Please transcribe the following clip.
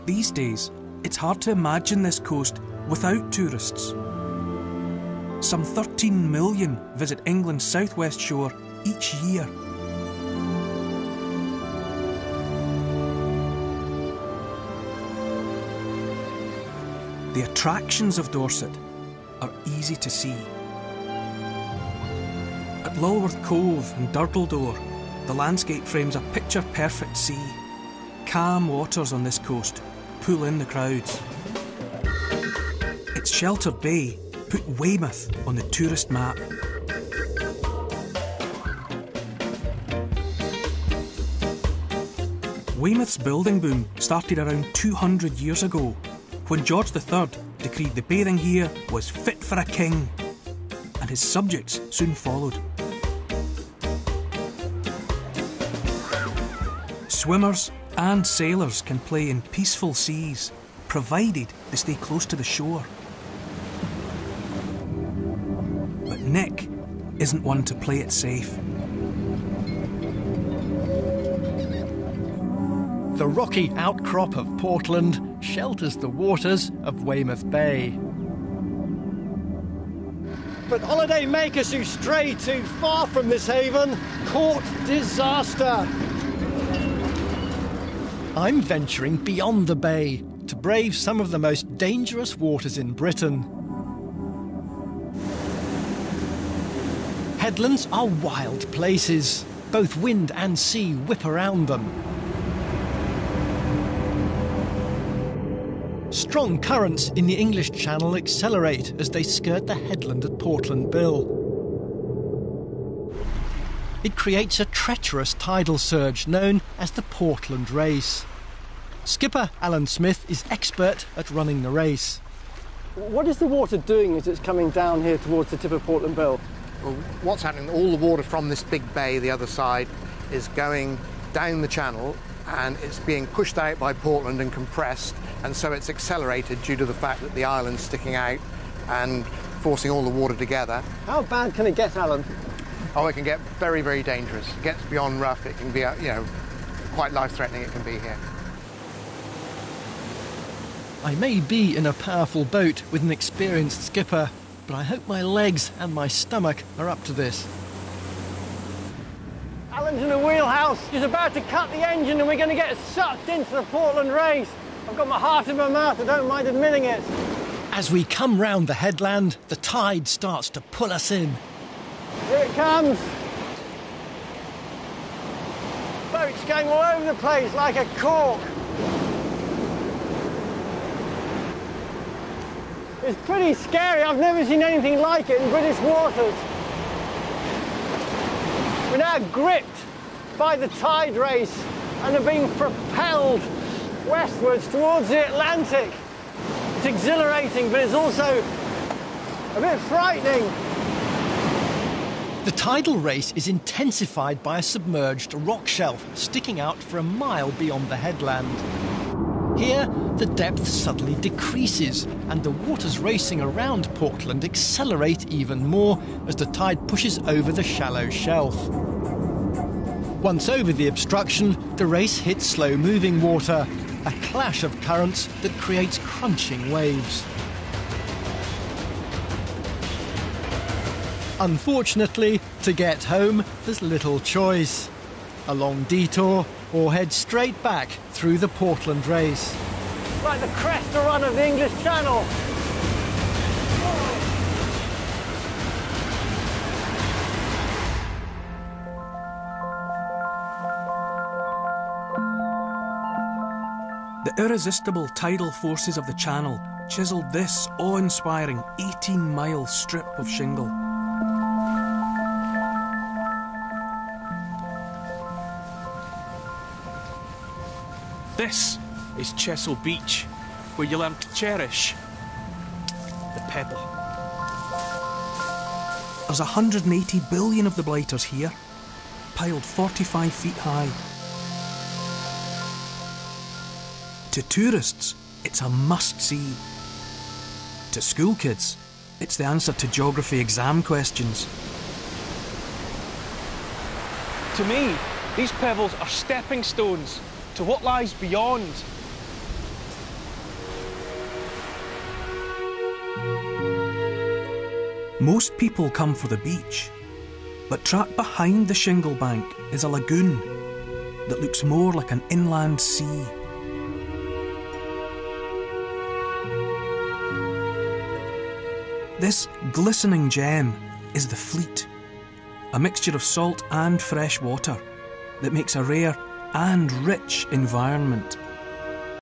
These days, it's hard to imagine this coast without tourists. Some 13 million visit England's southwest shore each year. The attractions of Dorset are easy to see. At Lulworth Cove and Durdledore, the landscape frames a picture-perfect sea. Calm waters on this coast pull in the crowds. Its sheltered bay put Weymouth on the tourist map. Weymouth's building boom started around 200 years ago, when George III decreed the bathing here was fit for a king, and his subjects soon followed. Swimmers and sailors can play in peaceful seas, provided they stay close to the shore. But Nick isn't one to play it safe. The rocky outcrop of Portland shelters the waters of Weymouth Bay. But holiday makers who stray too far from this haven court disaster. I'm venturing beyond the bay to brave some of the most dangerous waters in Britain. Headlands are wild places. Both wind and sea whip around them. Strong currents in the English Channel accelerate as they skirt the headland at Portland Bill. It creates a treacherous tidal surge known as the Portland Race. Skipper Alan Smith is expert at running the race. What is the water doing as it's coming down here towards the tip of Portland Bill? Well, what's happening, all the water from this big bay, the other side, is going down the channel and it's being pushed out by Portland and compressed, and so it's accelerated due to the fact that the island's sticking out and forcing all the water together. How bad can it get, Alan? Oh, it can get very, very dangerous. It gets beyond rough. It can be, quite life-threatening it can be here. I may be in a powerful boat with an experienced skipper, but I hope my legs and my stomach are up to this. Alan's in the wheelhouse. He's about to cut the engine and we're going to get sucked into the Portland Race. I've got my heart in my mouth, I don't mind admitting it. As we come round the headland, the tide starts to pull us in. Here it comes. Boat's going all over the place like a cork. It's pretty scary. I've never seen anything like it in British waters. We're now gripped by the tide race and are being propelled westwards towards the Atlantic. It's exhilarating, but it's also a bit frightening. The tidal race is intensified by a submerged rock shelf sticking out for a mile beyond the headland. Here, the depth suddenly decreases and the waters racing around Portland accelerate even more as the tide pushes over the shallow shelf. Once over the obstruction, the race hits slow-moving water, a clash of currents that creates crunching waves. Unfortunately, to get home, there's little choice. A long detour or head straight back through the Portland Race. Like the crest run of the English Channel. The irresistible tidal forces of the Channel chiselled this awe-inspiring 18-mile strip of shingle. This is Chesil Beach, where you learn to cherish the pebble. There's 180 billion of the blighters here, piled 45 feet high. To tourists, it's a must-see. To school kids, it's the answer to geography exam questions. To me, these pebbles are stepping stones to what lies beyond. Most people come for the beach, but trapped behind the shingle bank is a lagoon that looks more like an inland sea. This glistening gem is the Fleet, a mixture of salt and fresh water that makes a rare and rich environment